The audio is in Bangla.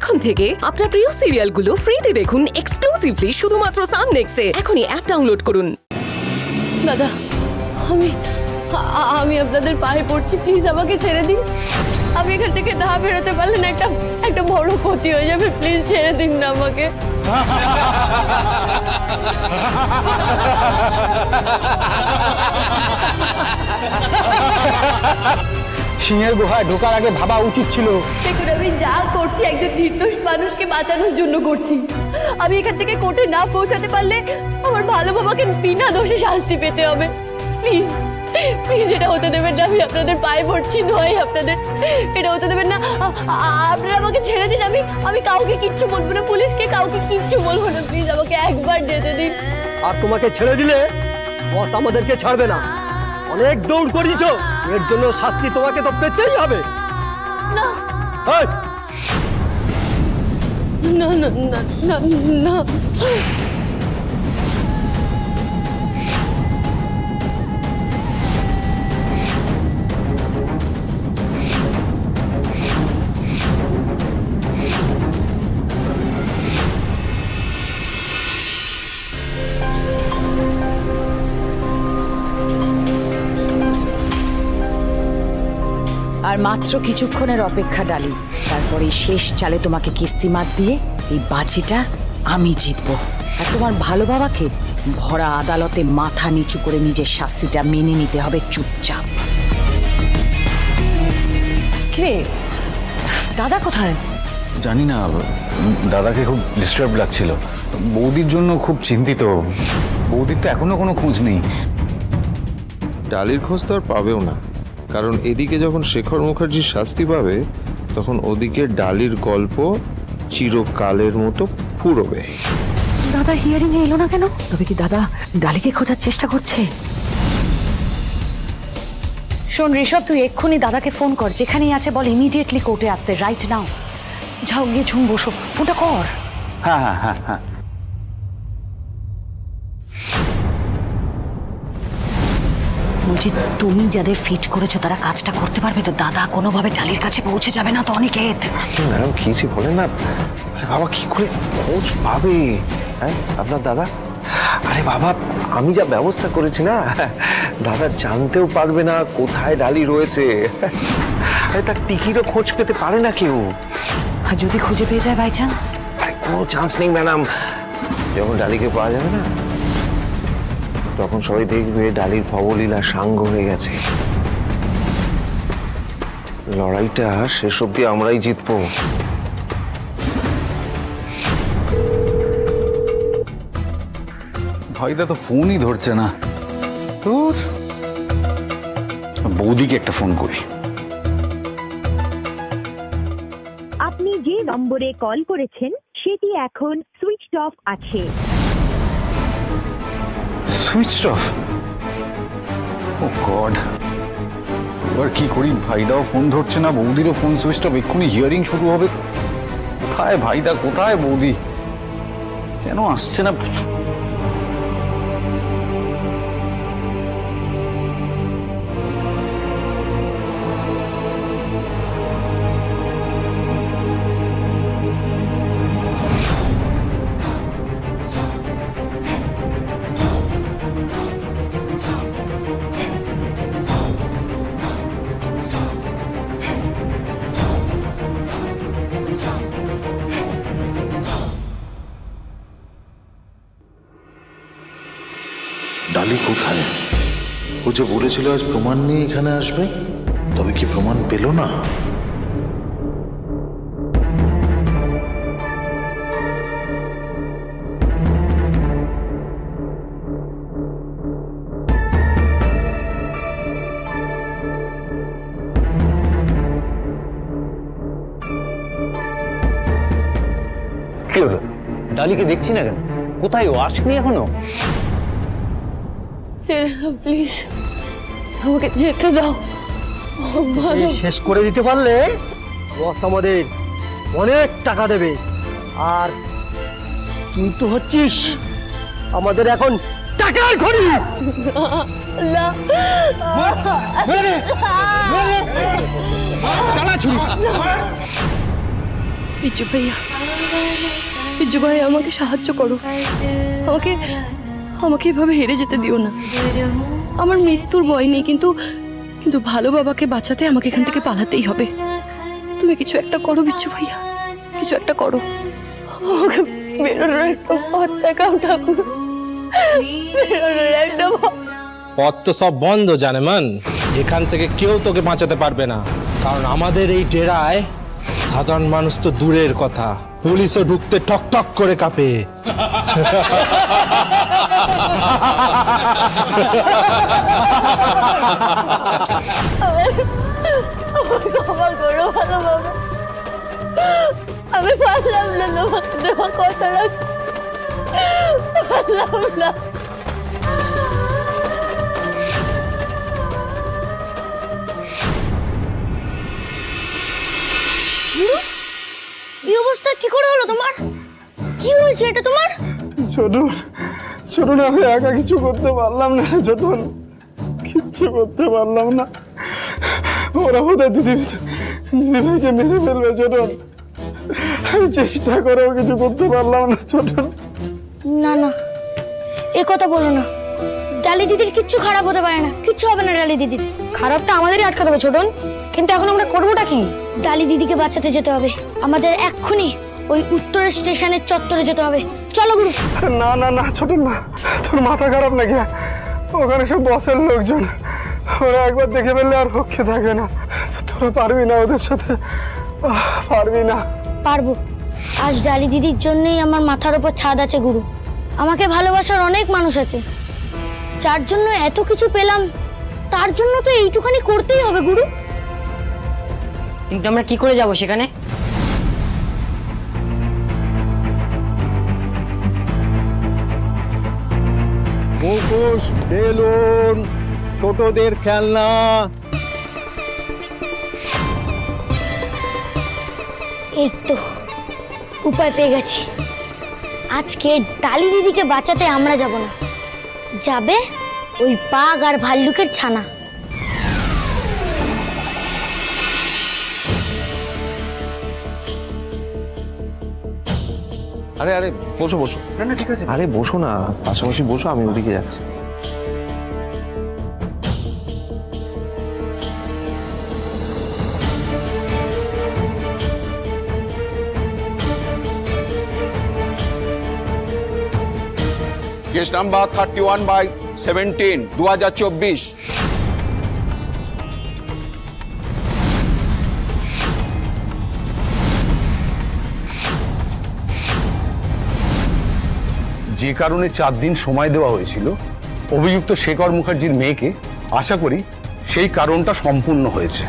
এখন থেকে আপনার প্রিয় সিরিয়ালগুলো ফ্রিতে দেখুন এক্সক্লুসিভলি শুধুমাত্র সান নেক্সটে। এখনই অ্যাপ ডাউনলোড করুন। দাদা আমি আপনাদের পায়ে পড়ছি, প্লিজ আমাকে ছেড়ে দিন। আমি এখান থেকে না বেরোতে পারলে না একটা বড় ক্ষতি হয়ে যাবে, প্লিজ ছেড়ে দিন না আমাকে। সিংহের গুহায় ঢোকার আগে ভাবা উচিত ছিল। দেখুন, আমি যা করছি একজন নির্দোষ মানুষকে বাঁচানোর জন্য করছি। আমি এখান থেকে কোর্টে না পৌঁছাতে পারলে আমার ভালো বাবাকে বিনা দোষে শাস্তি পেতে হবে। প্লিজ প্লিজ এটা হতে দেবেন না, আমি আপনাদের পায়ে পড়ছি, নয় আপনাদের এটা হতে দেবেন না। আপনারা আমাকে ছেড়ে দিন, আমি কাউকে কিচ্ছু বলবো না, পুলিশকে কাউকে কিচ্ছু বলবো না, প্লিজ আমাকে একবার যেতে দিন। আর তোমাকে ছেড়ে দিলে বস আমাদেরকে ছাড়বে না। অনেক দৌড় করিয়েছো, এর জন্য শাস্তি তোমাকে তো পেতেই হবে। না এই, না না না না না আর মাত্র কিছুক্ষণের অপেক্ষা ডালি, তারপরে শেষ চালে তোমাকে কিস্তিমাত দিয়ে এই বাজিটা আমি জিতবো। আর তোমার ভালো বাবাকে ভরা আদালতে মাথা নিচু করে নিজের শাস্তিটা মেনে নিতে হবে চুপচাপ। কে দাদা কোথায়? জানি না, দাদাকে খুব ডিস্টার্ব লাগছিল। বৌদির জন্য খুব চিন্তিত। বৌদির তো এখনো কোনো খোঁজ নেই। ডালির খোঁজ তো আর পাবেও না, কারণ এদিকে যখন শেখর মুখার্জি শাস্তি পাবে তখন ওদিকে ডালির গল্প চিরকালের মতো ফুরবে। দাদা হিয়ারিং এ এলো না কেন? তবে কি দাদা ডালিকে খোঁজার চেষ্টা করছে? শোন ঋষভ, তুই এক্ষুনি দাদাকে ফোন কর, যেখানেই আছে বল ইমিডিয়েটলি কোর্টে আসতে, রাইট নাও। যাও গিয়ে ঝুম বসো, ফোনটা কর। হ্যাঁ হ্যাঁ হ্যাঁ হ্যাঁ। বলছি, তুমি যাদের ফিট করেছো তারা কাজটা করতে পারবে তো? দাদা কোনোভাবে ডালির কাছে পৌঁছে যাবে না তো? অনিকেত, ম্যাডাম কি যে বলেন না, আরে বাবা কি করে খোঁজ পাবে? হ্যাঁ আপনার দাদা, আরে বাবা আমি যা ব্যবস্থা করেছি না, দাদা জানতেও পারবে না কোথায় ডালি রয়েছে। আরে তার টিকিরও খোঁজ পেতে পারে না কেউ। আর যদি খুঁজে পেয়ে যায় বাই চান্স? আরে কোনো চান্স নেই ম্যাডাম। যখন ডালিকে পাওয়া যাবে না, তখন সবাই দেখবে ডালির ভবলীলা সাঙ্গ হয়ে গেছে। লড়াইটা শেষ অব্দি আমরাই জিতবো। ভাইদা তো ফোনই ধরছে না। তোর বৌদিকে একটা ফোন করি। আপনি যে নম্বরে কল করেছেন সেটি এখন সুইচড অফ আছে। Switched off? ও গড, এবার কি করি? ভাইদাও ফোন ধরছে না, বৌদিরও ফোন সুইচড অফ। এক্ষুনি হিয়ারিং শুরু হবে। কোথায় ভাইদা, কোথায় বৌদি? কেন আসছে না? ডালি কোথায়? ও যে বলেছিল আজ প্রমাণ নিয়ে এখানে আসবে, তবে কি প্রমাণ পেল না? কি হলো? ডালিকে দেখছি না কেন? কোথায় ও? আসেনি এখনো? প্লিজ আমাকে যেতে দাও। শেষ করে দিতে পারলে বস আমাদের অনেক টাকা দেবে। আর তুই তো হচ্ছিস আমাদের এখন টাকার খনি। না চালা ছুরি। বিজ্জু ভাইয়া, বিজ্জু ভাইয়া আমাকে সাহায্য করো, আমাকে আমাকে এভাবে হেরে যেতে দিও না। আমার মৃত্যুর ভয় নেই, কিন্তু কিন্তু ভালো বাবাকে বাঁচাতে আমাকে এখান থেকে পালাতেই হবে। তুমি কিছু একটা করো বিজ্জু ভাইয়া, কিছু একটা করো। আমাকে বেরোনোর একটা পথ দেখাও ঠাকুর, বেরোনোর একটা পথ। পথ তো সব বন্ধ জানেমান, এখান থেকে কেউ তোকে বাঁচাতে পারবে না, কারণ আমাদের এই ডেরায় সাধারণ মানুষ তো দূরের কথা, পুলিশও ঢুকতে ঠক ঠক করে কাঁপে। ক্ষমা করো ভালো বাবা, আমি পারলাম না তোমাকে দেওয়া কথা রাখতে, পারলাম না। এই অবস্থা কি করে হলো তোমার? কি হয়েছে এটা তোমার? ছোটন, ছোটন আমি একা কিছু করতে পারলাম না ছোটন, কিচ্ছু করতে পারলাম না। ওরা বোধহয় দিদিভাইকে মেরে ফেলবে ছোটন, আমি চেষ্টা করেও কিছু করতে পারলাম না ছোটন। না না, এ কথা বলো না। ডালি দিদির কিচ্ছু খারাপ হতে পারে না, কিচ্ছু হবে না ডালি দিদির। খারাপটা আমাদেরই আটকাতে হবে ছোটন, কিন্তু এখন আমরা করবোটা কি? ডালি দিদিকে বাঁচাতে যেতে হবে আমাদের, এক্ষুনি ওই উত্তরের স্টেশনের চত্বরে যেতে হবে। চলো গুরু। না না না ছোটন না, তোর মাথা খারাপ নাকি? ওখানে সব বসের লোকজন, ওরা একবার দেখে ফেললে আর রক্ষে থাকবে না। তোরা পারবি না ওদের সাথে, পারবি না। পারবো, আজ ডালি দিদির জন্যই আমার মাথার উপর ছাদ আছে গুরু। আমাকে ভালোবাসার অনেক মানুষ আছে, যার জন্য এত কিছু পেলাম, তার জন্য তো এইটুখানি করতেই হবে গুরু। কিন্তু আমরা কি করে যাব সেখানে? মুখোশ, বেলুন, ছোটদের খেলনা। এই তো উপায় পেয়ে গেছি। আজকে ডালি দিদিকে বাঁচাতে আমরা যাব না, যাবে ওই বাঘ আর ভাল্লুকের ছানা। আরে আরে বসো বসো। না না ঠিক আছে, আরে বসো না, পাশাপাশি বসো, আমি ওদিকে যাচ্ছি। Case number 31/17 2024। যে কারণে 4 দিন সময় দেওয়া হয়েছিল অভিযুক্ত শেখর মুখার্জির মেয়েকে, আশা করি সেই কারণটা সম্পূর্ণ হয়েছে।